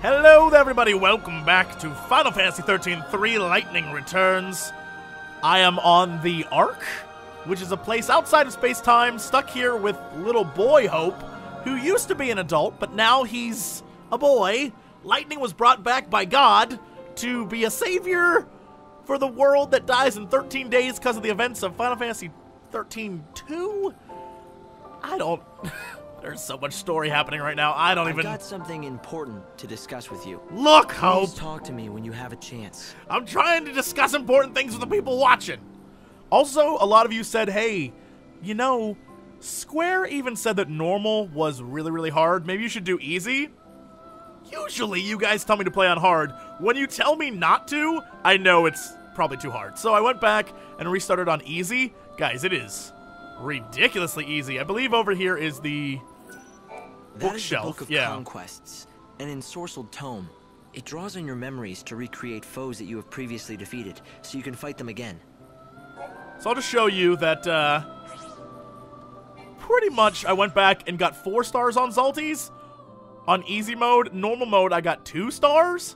Hello there, everybody. Welcome back to Final Fantasy XIII-3 Lightning Returns. I am on the Ark, which is a place outside of space-time, stuck here with little boy Hope, who used to be an adult, but now he's a boy. Lightning was brought back by God to be a savior for the world that dies in 13 days because of the events of Final Fantasy XIII-2? I don't... There's so much story happening right now, I don't even... I've got something important to discuss with you. Look, Hope! Please talk to me when you have a chance. I'm trying to discuss important things with the people watching. Also, a lot of you said, hey, you know, Square even said that normal was really, really hard. Maybe you should do easy. Usually, you guys tell me to play on hard. When you tell me not to, I know it's probably too hard. So I went back and restarted on easy. Guys, it is ridiculously easy. I believe over here is the bookshelf. Book of Conquests, an ensorcelled tome. It draws on your memories to recreate foes that you have previously defeated, so you can fight them again. So I'll just show you that, pretty much I went back and got 4 stars on Zalties. On easy mode, normal mode, I got 2 stars.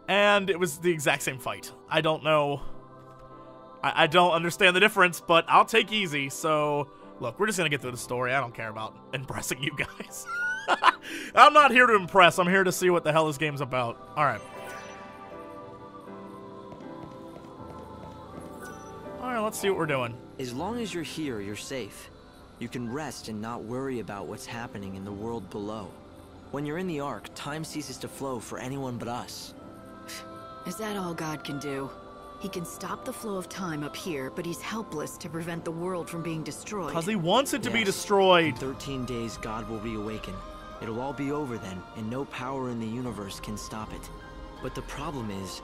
And it was the exact same fight. I don't know. I don't understand the difference, but I'll take easy, so... Look, we're just gonna get through the story. I don't care about impressing you guys. I'm not here to impress. I'm here to see what the hell this game's about. Alright. Alright, let's see what we're doing. As long as you're here, you're safe. You can rest and not worry about what's happening in the world below. When you're in the Ark, time ceases to flow for anyone but us. Is that all God can do? He can stop the flow of time up here, but he's helpless to prevent the world from being destroyed. Because he wants it to be Yes. destroyed. In 13 days, God will reawaken. It'll all be over then, and no power in the universe can stop it. But the problem is,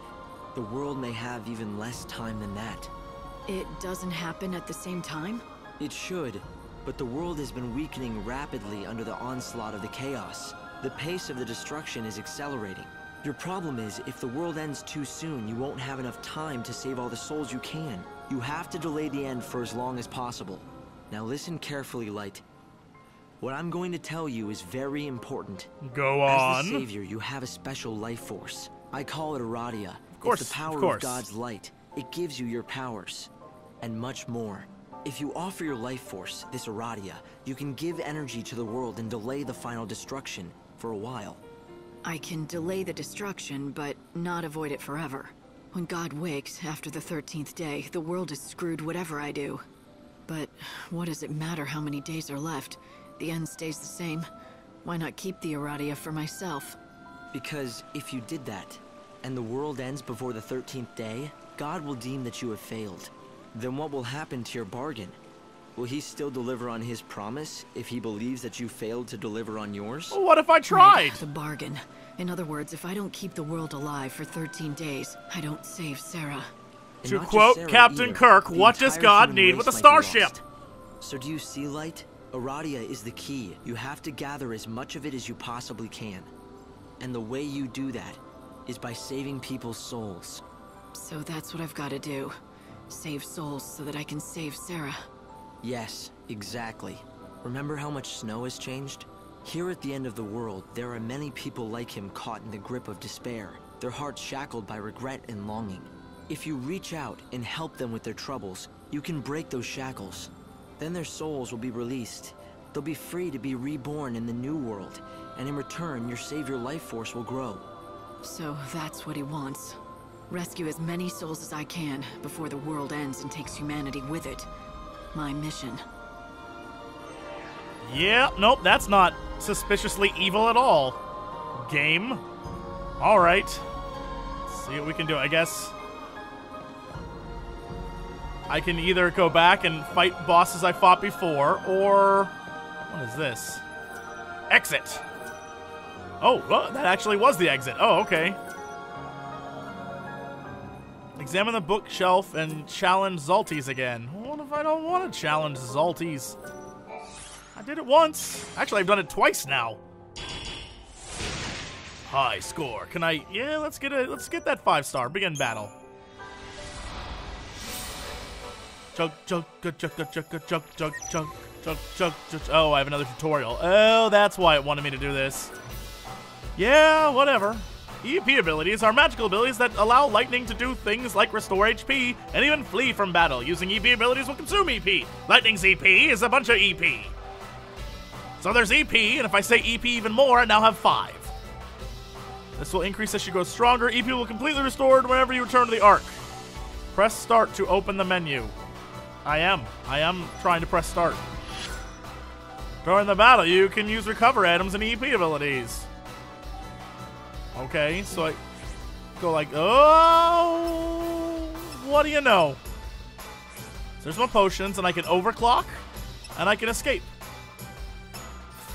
the world may have even less time than that. It doesn't happen at the same time? It should, but the world has been weakening rapidly under the onslaught of the chaos. The pace of the destruction is accelerating. Your problem is, if the world ends too soon, you won't have enough time to save all the souls you can. You have to delay the end for as long as possible. Now listen carefully, Light. What I'm going to tell you is very important. Go on. As the Savior, you have a special life force. I call it Aradia. Of course, it's the power of God's light. It gives you your powers, and much more. If you offer your life force, this Aradia, you can give energy to the world and delay the final destruction for a while. I can delay the destruction, but not avoid it forever. When God wakes after the 13th day, the world is screwed whatever I do. But what does it matter how many days are left? The end stays the same. Why not keep the Aradia for myself? Because if you did that, and the world ends before the 13th day, God will deem that you have failed. Then what will happen to your bargain? Will he still deliver on his promise if he believes that you failed to deliver on yours? Well, what if I tried? The bargain. In other words, if I don't keep the world alive for 13 days, I don't save Sarah. And To not just quote Sarah Captain either, Kirk, the what does entire God human need race with a might be starship? lost. So do you see, Light? Aradia is the key. You have to gather as much of it as you possibly can. And the way you do that is by saving people's souls. So that's what I've got to do. Save souls so that I can save Sarah. Yes, exactly. Remember how much snow has changed? Here at the end of the world, there are many people like him caught in the grip of despair, their hearts shackled by regret and longing. If you reach out and help them with their troubles, you can break those shackles. Then their souls will be released. They'll be free to be reborn in the new world, and in return, your savior life force will grow. So that's what he wants. Rescue as many souls as I can before the world ends and takes humanity with it. My mission. Yeah, nope, that's not suspiciously evil at all. Game. Alright. See what we can do, I guess. I can either go back and fight bosses I fought before, or... What is this? Exit. Oh, well, that actually was the exit. Oh, okay. Examine the bookshelf and challenge Zalties again. What if I don't want to challenge Zalties? I did it once. Actually, I've done it twice now. High score. Can I? Yeah, let's get that 5-star. Begin battle. Chug chug chug chug chug chug chug chug chug chug chug. Oh, I have another tutorial. Oh, that's why it wanted me to do this. Yeah, whatever. EP abilities are magical abilities that allow lightning to do things like restore HP and even flee from battle. Using EP abilities will consume EP. Lightning's EP is a bunch of EP. So there's EP, and if I say EP even more, I now have 5. This will increase as she grows stronger. EP will completely restored whenever you return to the Ark. Press start to open the menu. I am trying to press start. During the battle, you can use recover items and EP abilities. Okay, so I go like, oh, what do you know? So there's my potions, and I can overclock, and I can escape.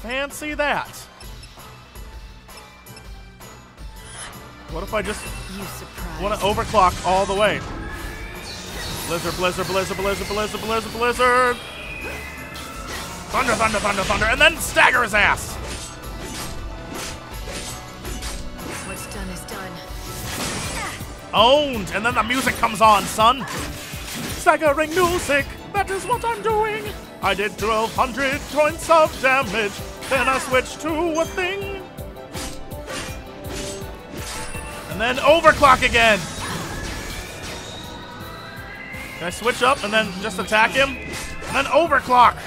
Fancy that. What if I just want to overclock all the way? Blizzard, blizzard, blizzard, blizzard, blizzard, blizzard, blizzard. Thunder, thunder, thunder, thunder, and then stagger his ass. What's done is done. Owned, and then the music comes on, son. Staggering music, that is what I'm doing. I did 1,200 points of damage, then I switched to a thing. And then overclock again. Can I switch up and then just attack him? And then overclock.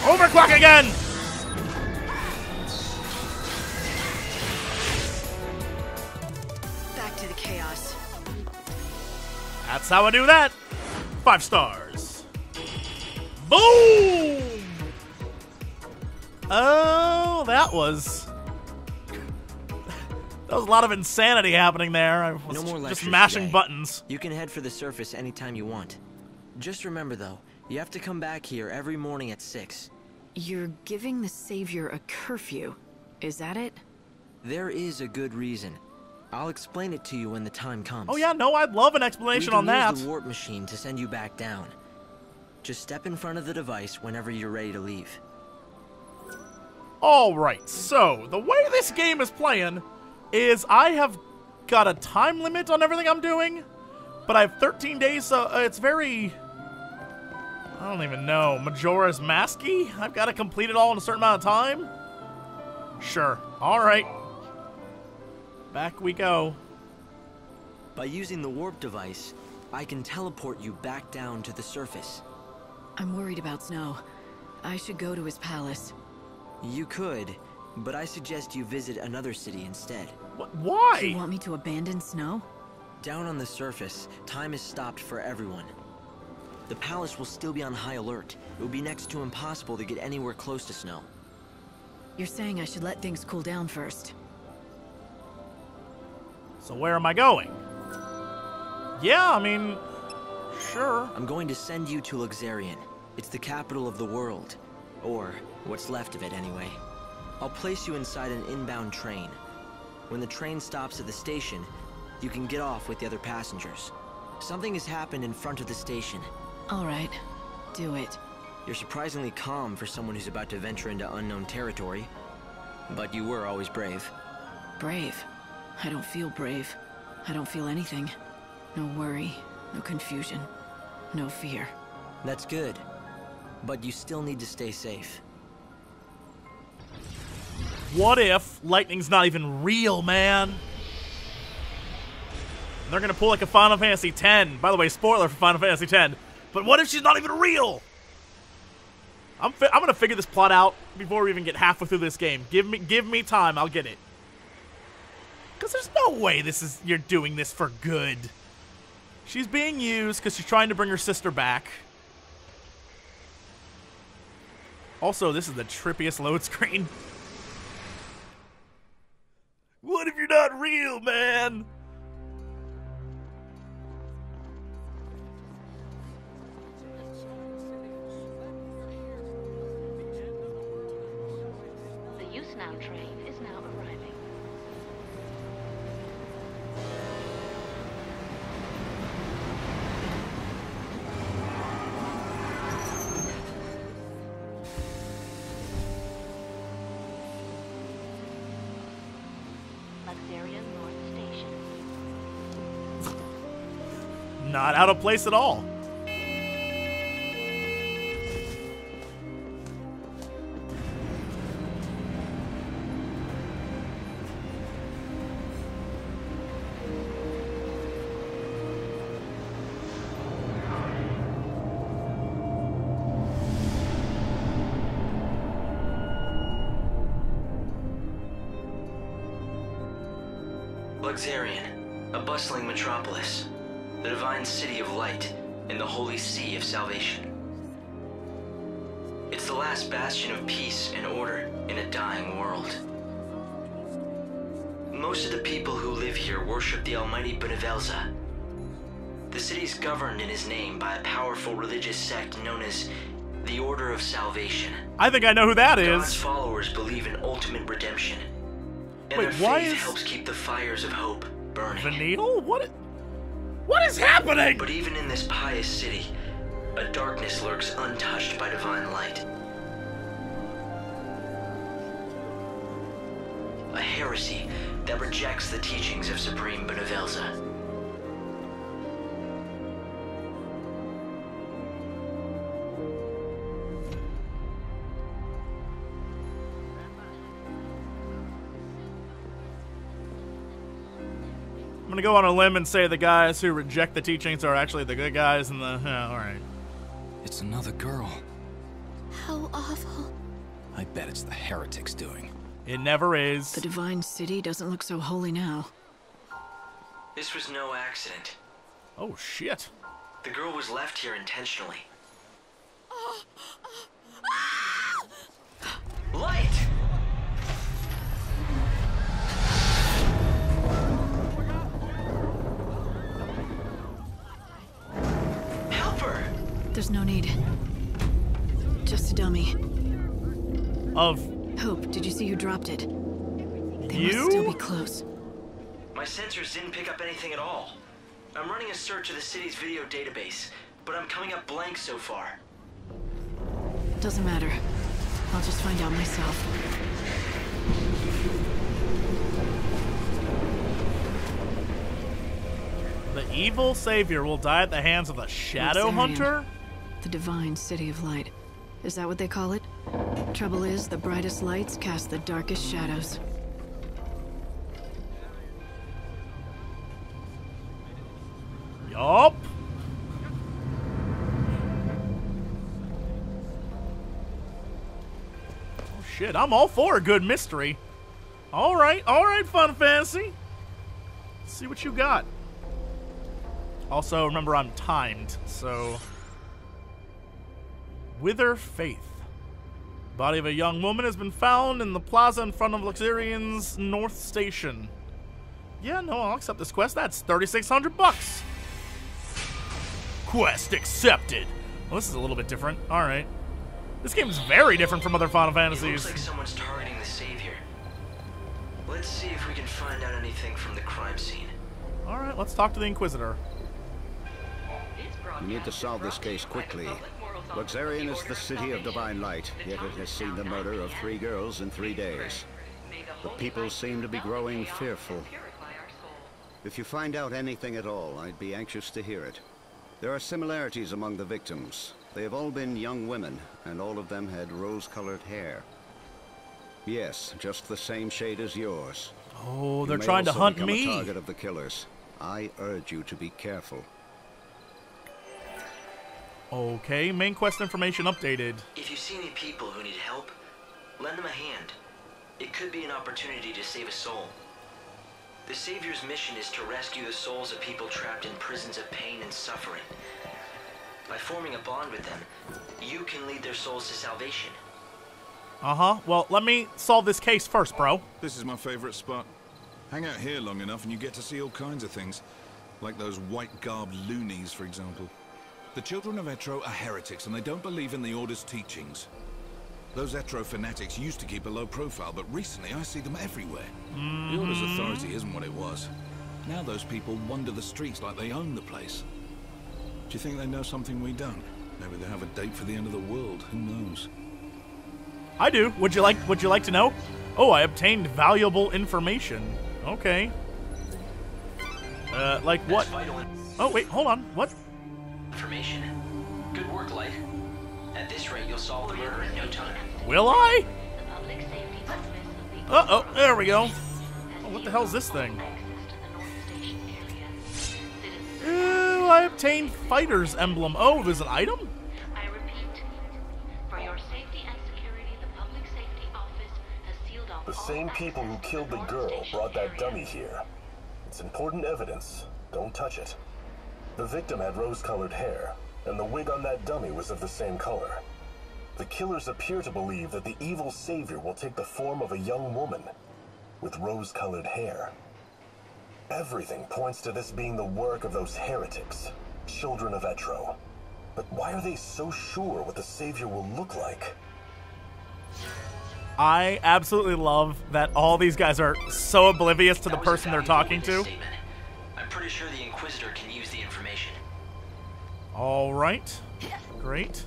Overclock again. Back to the chaos. That's how I do that. 5 stars. Boom! Oh, that was a lot of insanity happening there. I was No more just lectures mashing today. buttons. You can head for the surface anytime you want. Just remember, though, you have to come back here every morning at 6. You're giving the Savior a curfew. Is that it? There is a good reason. I'll explain it to you when the time comes. Oh yeah, no, I'd love an explanation on We that. can use the warp machine to send you back down. Just step in front of the device whenever you're ready to leave. Alright, so the way this game is playing is I have got a time limit on everything I'm doing, but I have 13 days, so it's very... I don't even know. Majora's Masky? I've got to complete it all in a certain amount of time? Sure. Alright. Back we go. By using the warp device, I can teleport you back down to the surface. I'm worried about Snow. I should go to his palace. You could, but I suggest you visit another city instead. Why? You want me to abandon Snow? Down on the surface, time is stopped for everyone. The palace will still be on high alert. It will be next to impossible to get anywhere close to Snow. You're saying I should let things cool down first. So where am I going? Yeah, I mean, sure. I'm going to send you to Luxarian. It's the capital of the world. Or what's left of it, anyway. I'll place you inside an inbound train. When the train stops at the station, you can get off with the other passengers. Something has happened in front of the station. All right, do it. You're surprisingly calm for someone who's about to venture into unknown territory. But you were always brave. Brave? I don't feel brave. I don't feel anything. No worry, no confusion, no fear. That's good. But you still need to stay safe. What if lightning's not even real, man? They're gonna pull like a Final Fantasy X. By the way, spoiler for Final Fantasy X. But what if she's not even real? I'm gonna figure this plot out before we even get halfway through this game. Give me time, I'll get it. Cause there's no way you're doing this for good. She's being used because she's trying to bring her sister back. Also, this is the trippiest load screen. What if you're not real, man? The Usnow train is now arriving. Luxarian North Station. Not out of place at all. Luxarian, a bustling metropolis, the divine city of light in the holy sea of salvation. It's the last bastion of peace and order in a dying world. Most of the people who live here worship the almighty Benevelza. The city's governed in his name by a powerful religious sect known as the Order of Salvation. I think I know who that is. God's followers believe in ultimate redemption. And Wait, their why faith is... helps keep the fires of hope burning. Vanille? What is happening? But even in this pious city, a darkness lurks untouched by divine light. A heresy that rejects the teachings of Supreme Benevelza. I'm gonna go on a limb and say the guys who reject the teachings are actually the good guys and the... Yeah, alright. It's another girl. How awful. I bet it's the heretics doing. It never is. The divine city doesn't look so holy now. This was no accident. Oh, shit. The girl was left here intentionally. Light! Help her! There's no need. Just a dummy. Of... Hope, did you see who dropped it? They You? must still be close. My sensors didn't pick up anything at all. I'm running a search of the city's video database, but I'm coming up blank so far. Doesn't matter. I'll just find out myself. The evil savior will die at the hands of the Shadow Luxarian. Hunter? The divine city of light. Is that what they call it? Trouble is, the brightest lights cast the darkest shadows. Yup. Oh shit, I'm all for a good mystery. Alright, Final Fantasy. Let's see what you got. Also, remember I'm timed, so... Wither Faith. Body of a young woman has been found in the plaza in front of Luxarian's North Station. Yeah, no, I'll accept this quest. That's 3,600 bucks. Quest accepted. Well, this is a little bit different. All right. This game is very different from other Final It Fantasies. looks like someone's targeting the Savior. Let's see if we can find out anything from the crime scene. All right, let's talk to the Inquisitor. We need to solve this case quickly. Luxarian is the city of divine light, yet it has seen the murder of 3 girls in 3 days. The people seem to be growing fearful. If you find out anything at all, I'd be anxious to hear it. There are similarities among the victims. They have all been young women, and all of them had rose-colored hair. Yes, just the same shade as yours. Oh, they're You may trying to also hunt become me. a target of the killers. I urge you to be careful. Okay, main quest information updated. If you see any people who need help, lend them a hand. It could be an opportunity to save a soul. The Savior's mission is to rescue the souls of people trapped in prisons of pain and suffering. By forming a bond with them, you can lead their souls to salvation. Uh-huh. Well, let me solve this case first, bro. This is my favorite spot. Hang out here long enough and you get to see all kinds of things. Like those white-garbed loonies, for example. The children of Etro are heretics and they don't believe in the Order's teachings. Those Etro fanatics used to keep a low profile, but recently I see them everywhere. The Order's authority isn't what it was. Now those people wander the streets like they own the place. Do you think they know something we don't? Maybe they have a date for the end of the world, who knows? I do. Would you like to know? Oh, I obtained valuable information. Okay. Like what? Oh, wait, hold on. What? Information. Good work, Light. At this rate, you'll solve the murder in no time. Will I? The public safety office of the Uh-oh, there we go. Oh, what the hell's this thing? access to the North Station area. Ooh, I obtained Fighter's Emblem. Oh, there's an item? I repeat, for your safety and security, the public safety office has sealed off The all same people who access to killed the North girl Station brought that area. dummy here. It's important evidence. Don't touch it. The victim had rose-colored hair, and the wig on that dummy was of the same color. The killers appear to believe that the evil savior will take the form of a young woman with rose-colored hair. Everything points to this being the work of those heretics, children of Etro. But why are they so sure what the savior will look like? I absolutely love that all these guys are so oblivious to the person they're talking to. I'm pretty sure the Inquisitor can use the information. All right. Great.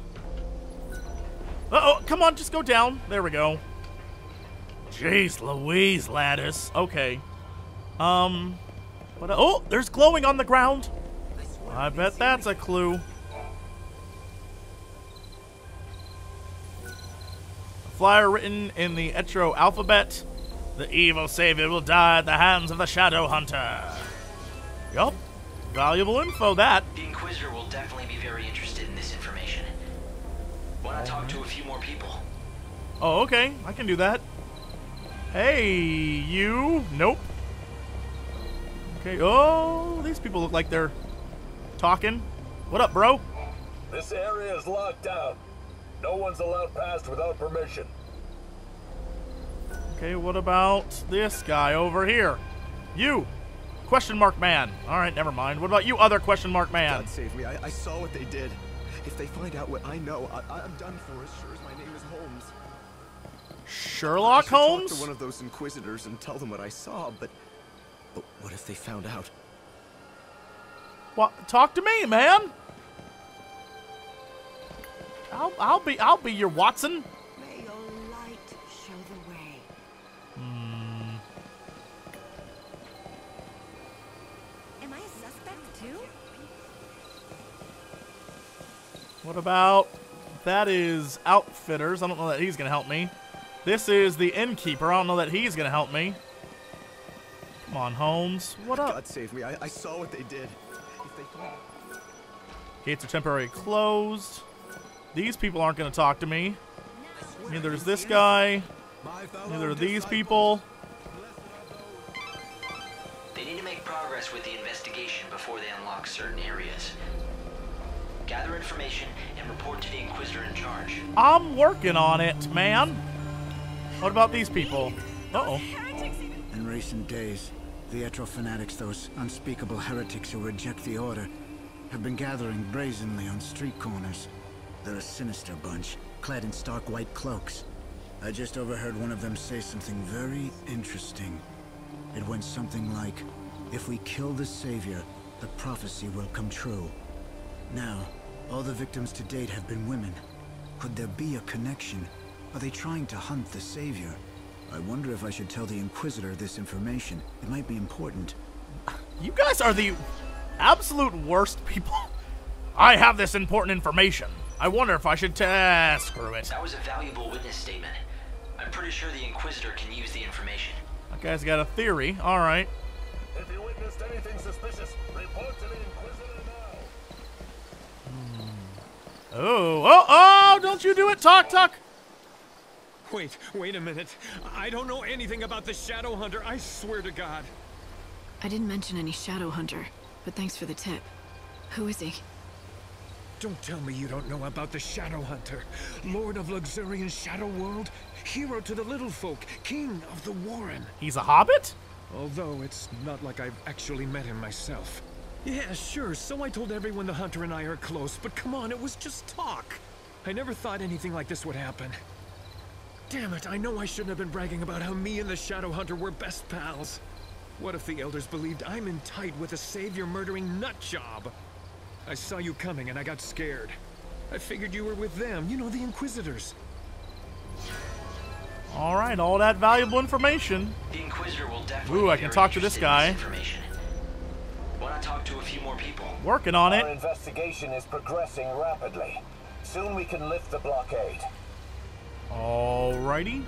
Uh-oh, come on, just go down. There we go. Jeez Louise, Lattice. Okay. What? Oh, there's glowing on the ground. I bet that's a clue. A flyer written in the Etro alphabet. The evil savior will die at the hands of the Shadow Hunter. Yup. Valuable info, that. The Inquisitor will definitely be very interested in this information. Want to talk to a few more people? Oh, okay. I can do that. Hey, you. Nope. Okay. Oh, these people look like they're talking. What up, bro? This area is locked down. No one's allowed past without permission. Okay, what about this guy over here? You. Question mark man. All right, never mind. What about you, other question mark man? God save me. I saw what they did. If they find out what I know, I'm done for, as sure as my name is Holmes. Sherlock Holmes? Talk to one of those Inquisitors and tell them what I saw, but what if they found out? What? Talk to me, man. I'll be your Watson. May your light show the way. Am I a suspect too? What about that is Outfitters. I don't know that he's gonna help me. This is the Innkeeper. I don't know that he's gonna help me. Come on, Holmes. What up? God save me. I saw what they did. If they find out. Gates are temporarily closed. These people aren't going to talk to me. Neither is this guy. Neither are these people. They need to make progress with the investigation before they unlock certain areas. Gather information and report to the Inquisitor in charge. I'm working on it, man. What about these people? Uh-oh. In recent days, the Etro fanatics, those unspeakable heretics who reject the Order, have been gathering brazenly on street corners. They're a sinister bunch, clad in stark white cloaks. I just overheard one of them say something very interesting. It went something like, if we kill the Savior, the prophecy will come true. Now, all the victims to date have been women. Could there be a connection? Are they trying to hunt the Savior? I wonder if I should tell the Inquisitor this information. It might be important. You guys are the absolute worst people. I have this important information. I wonder if I should screw it. That was a valuable witness statement. I'm pretty sure the Inquisitor can use the information. That guy's got a theory. All right. If you witnessed anything suspicious, report to the Inquisitor now. Oh, don't you do it, Talk. Wait a minute. I don't know anything about the Shadow Hunter, I swear to God. I didn't mention any Shadow Hunter, but thanks for the tip. Who is he? Don't tell me you don't know about the Shadow Hunter. Lord of Luxurian Shadow World, hero to the little folk, king of the Warren. He's a hobbit? Although it's not like I've actually met him myself. Yeah, sure, so I told everyone the Hunter and I are close, but come on, it was just talk. I never thought anything like this would happen. Damn it, I know I shouldn't have been bragging about how me and the Shadow Hunter were best pals. What if the Elders believed I'm in tight with a savior-murdering nutjob? I saw you coming and I got scared. I figured you were with them, you know, the Inquisitors. All right, all that valuable information. The Inquisitor will definitely. Ooh, I can talk to this guy. Want to talk to a few more people? Working on it. Our investigation is progressing rapidly. Soon we can lift the blockade. Alrighty.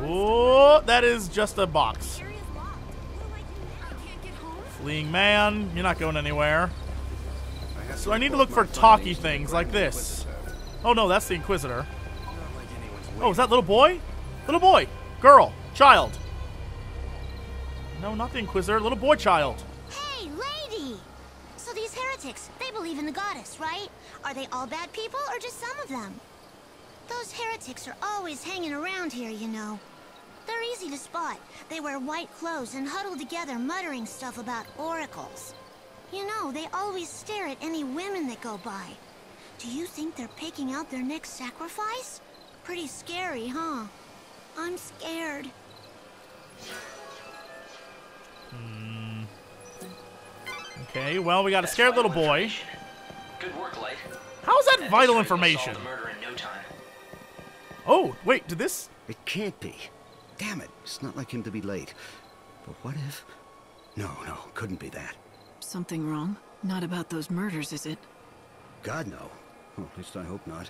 Oh, that is just a box. Fleeing man, you're not going anywhere. So I need to look for talky things like this. Oh no, that's the Inquisitor. Oh, is that little boy? Little boy, girl, child. No, not the Inquisitor. Little boy child. Hey, lady! So these heretics, they believe in the goddess, right? Are they all bad people, or just some of them? Those heretics are always hanging around here, you know. They're easy to spot. They wear white clothes and huddle together muttering stuff about oracles. You know, they always stare at any women that go by. Do you think they're picking out their next sacrifice? Pretty scary, huh? I'm scared. Okay, well, we got a scared little boy. Good work, Light. How is that vital information? The murder in no time. Oh, wait, did this... It can't be. Damn it, it's not like him to be late. But what if... No, couldn't be that. Something wrong? Not about those murders, is it? God, no. Well, at least I hope not.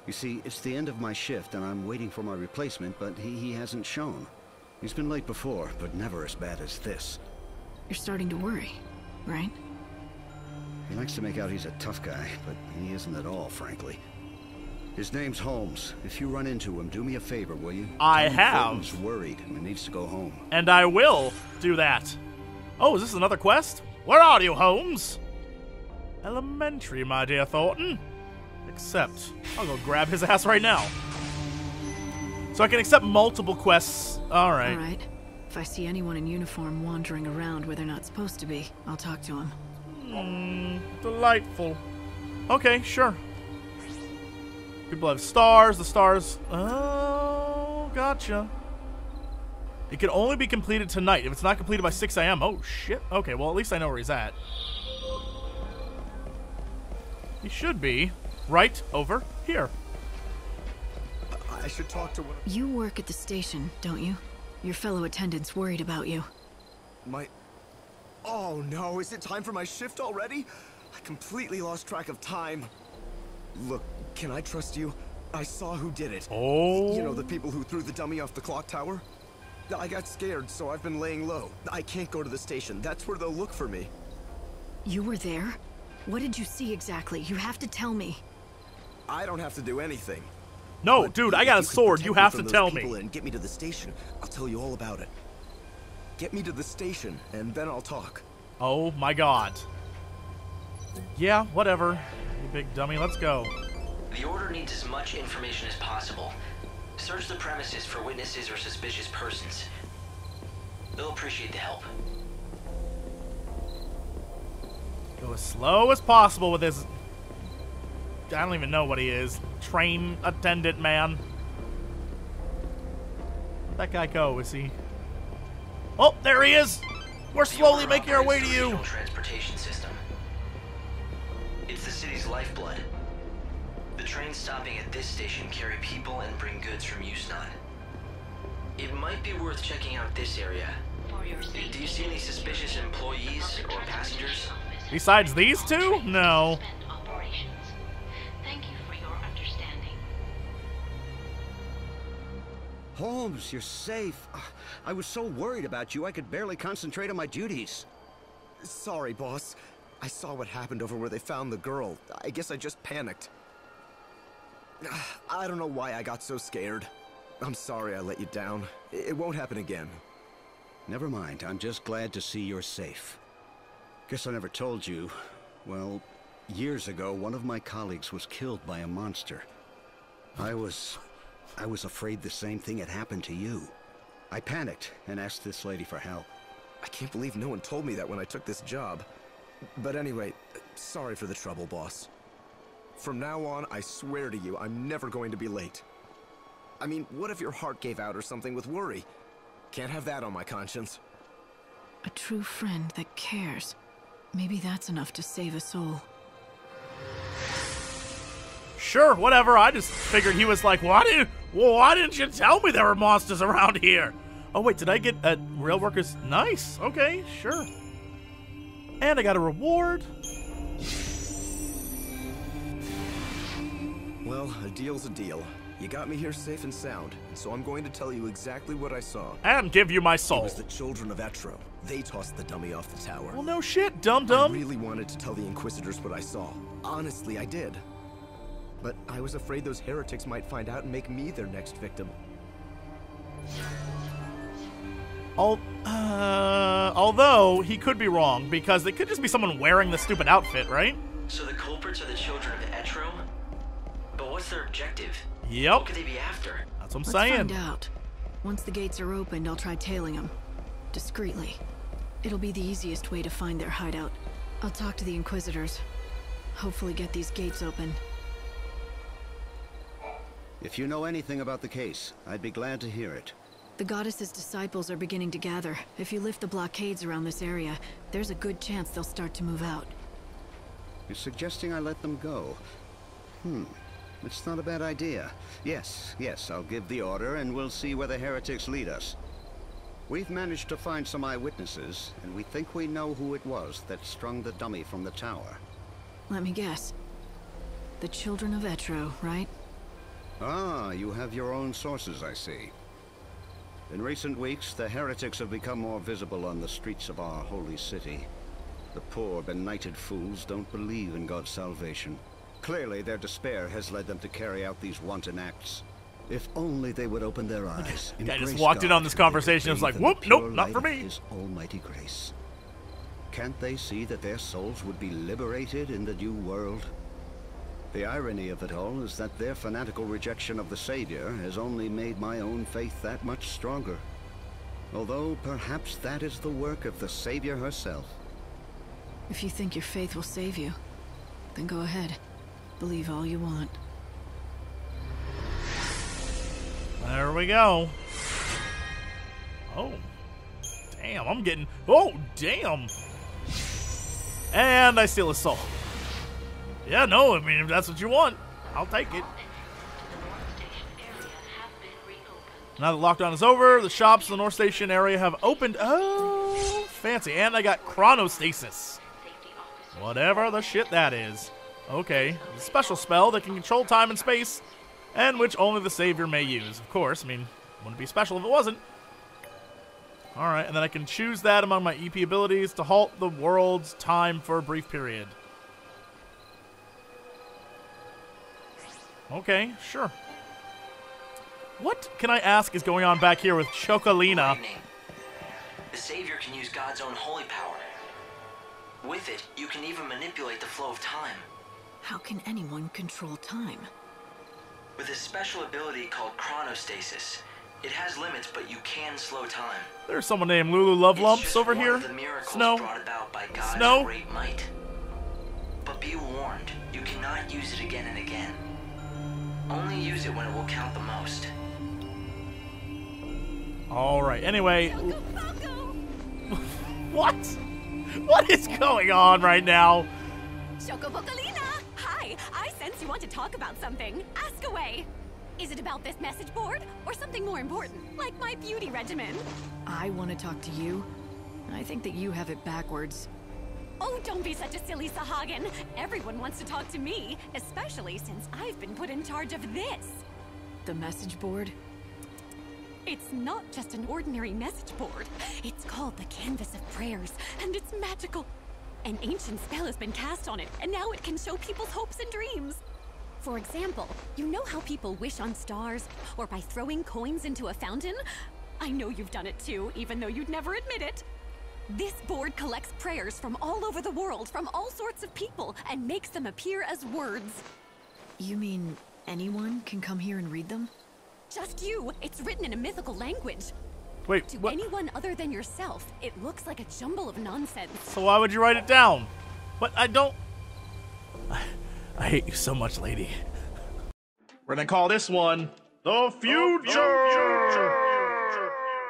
You see, it's the end of my shift, and I'm waiting for my replacement, but he hasn't shown. He's been late before, but never as bad as this. You're starting to worry, right? He likes to make out he's a tough guy, but he isn't at all, frankly. His name's Holmes. If you run into him, do me a favor, will you? I have. Holmes worried and needs to go home. And I will do that. Oh, is this another quest? Where are you, Holmes? Elementary, my dear Thornton. Except, I'll go grab his ass right now. So I can accept multiple quests. Alright. Alright. If I see anyone in uniform wandering around where they're not supposed to be, I'll talk to them. Delightful. Okay, sure. People have stars. The stars... Oh, gotcha. It can only be completed tonight. If it's not completed by 6 a.m. Oh, shit. Okay, well, at least I know where he's at. He should be right over here. I should talk to one. You work at the station, don't you? Your fellow attendant's worried about you. Oh no, is it time for my shift already? I completely lost track of time. Look, can I trust you? I saw who did it. Oh. You know, the people who threw the dummy off the clock tower? I got scared, so I've been laying low. I can't go to the station. That's where they'll look for me. You were there? What did you see exactly? You have to tell me. I don't have to do anything. No, dude, I got a sword. You have to tell me. And get me to the station. I'll tell you all about it. Get me to the station, and then I'll talk. Oh my god. Yeah, whatever. You big dummy, let's go. The Order needs as much information as possible. Search the premises for witnesses or suspicious persons. They'll appreciate the help. Go as slow as possible with this... I don't even know what he is. Train attendant man. Where'd that guy go? Is he... Oh, there he is! We're slowly making our way to you! Transportation system. It's the city's lifeblood. The trains stopping at this station carry people and bring goods from Yusnan. It might be worth checking out this area. Do you see any suspicious employees or passengers? Besides these two? No. Thank you for your understanding. Holmes, you're safe. I was so worried about you, I could barely concentrate on my duties. Sorry, boss. I saw what happened over where they found the girl. I guess I just panicked. I don't know why I got so scared. I'm sorry I let you down. It won't happen again. Never mind. I'm just glad to see you're safe. Guess I never told you. Well, years ago, one of my colleagues was killed by a monster. I was afraid the same thing had happened to you. I panicked and asked this lady for help. I can't believe no one told me that when I took this job. But anyway, sorry for the trouble, boss. From now on, I swear to you, I'm never going to be late. I mean, what if your heart gave out or something with worry? Can't have that on my conscience. A true friend that cares. Maybe that's enough to save a soul. Sure, whatever. I just figured he was like, why didn't you tell me there were monsters around here? Oh, wait, did I get a rail workers? Nice. Okay, sure. And I got a reward. Well, a deal's a deal. You got me here safe and sound, so I'm going to tell you exactly what I saw. And give you my soul. It was the children of Etro. They tossed the dummy off the tower. Well, no shit, dum-dum. I really wanted to tell the Inquisitors what I saw. Honestly, I did. But I was afraid those heretics might find out and make me their next victim. Although he could be wrong, because it could just be someone wearing the stupid outfit, right? So the culprits are the children of Etro? But what's their objective? Yep. What could they be after? That's what I'm Let's saying. find out. Once the gates are opened, I'll try tailing them. Discreetly. It'll be the easiest way to find their hideout. I'll talk to the Inquisitors. Hopefully get these gates open. If you know anything about the case, I'd be glad to hear it. The goddess's disciples are beginning to gather. If you lift the blockades around this area, there's a good chance they'll start to move out. You're suggesting I let them go? It's not a bad idea. Yes, I'll give the order and we'll see where the heretics lead us. We've managed to find some eyewitnesses, and we think we know who it was that strung the dummy from the tower. Let me guess. The children of Etro, right? Ah, you have your own sources, I see. In recent weeks, the heretics have become more visible on the streets of our holy city. The poor, benighted fools don't believe in God's salvation. Clearly, their despair has led them to carry out these wanton acts. If only they would open their eyes. I just walked in on this conversation and was like, whoop, nope, not for me. His almighty grace. Can't they see that their souls would be liberated in the new world? The irony of it all is that their fanatical rejection of the Savior has only made my own faith that much stronger. Although perhaps that is the work of the Savior herself. If you think your faith will save you, then go ahead. Believe all you want. There we go. Oh. Damn, I'm getting... Oh, damn. And I steal his soul. Yeah, no, I mean, if that's what you want, I'll take it. Now that lockdown is over, the shops in the North Station area have opened. Oh, fancy. And I got chronostasis. Whatever the shit that is. Okay, a special spell that can control time and space, and which only the Savior may use. Of course, I mean, wouldn't be special if it wasn't. Alright, and then I can choose that among my EP abilities to halt the world's time for a brief period. Okay, sure. What, can I ask, is going on back here with Chocolina? The Savior can use God's own holy power. With it, you can even manipulate the flow of time. How can anyone control time? With a special ability called chronostasis. It has limits, but you can slow time. There's someone named Lulu Lovelumps over here. Snow. Brought about by God's Snow. great might. But be warned, you cannot use it again and again. Only use it when it will count the most. Alright, anyway. What? What is going on right now? Chocobocolina! Hi, I sense you want to talk about something. Ask away. Is it about this message board, or something more important, like my beauty regimen? I want to talk to you. I think that you have it backwards. Oh, don't be such a silly Sahagin. Everyone wants to talk to me, especially since I've been put in charge of this. The message board? It's not just an ordinary message board. It's called the Canvas of Prayers, and it's magical. An ancient spell has been cast on it, and now it can show people's hopes and dreams. For example, you know how people wish on stars, or by throwing coins into a fountain? I know you've done it too, even though you'd never admit it. This board collects prayers from all over the world, from all sorts of people, and makes them appear as words. You mean anyone can come here and read them? Just you. It's written in a mythical language. Wait, to what? anyone other than yourself, it looks like a jumble of nonsense. So why would you write it down? But I don't... I hate you so much, lady. We're gonna call this one The Future!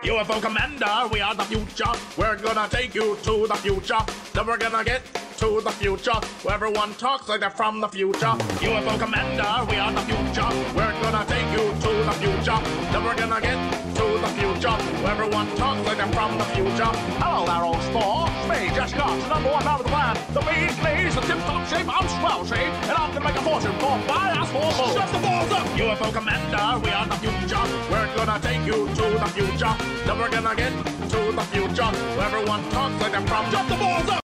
UFO Commander, we are the future. We're gonna take you to the future. Then we're gonna get to the future. Where everyone talks like they're from the future. UFO Commander, we are the future. We're gonna take you to the future. Then we're gonna get to the future. Where everyone talks like they're from the future. Hello there, old sport. Me, just got the #1 out of the plan. The Beasley's the tip-top shape, I'm swell shape. And I'm gonna make a fortune for my ass for bull. Shut the balls up! UFO Commander, we are the future. We're gonna take you to the future. Then we're gonna get to the future. Where everyone talks like they're from. Shut the balls up!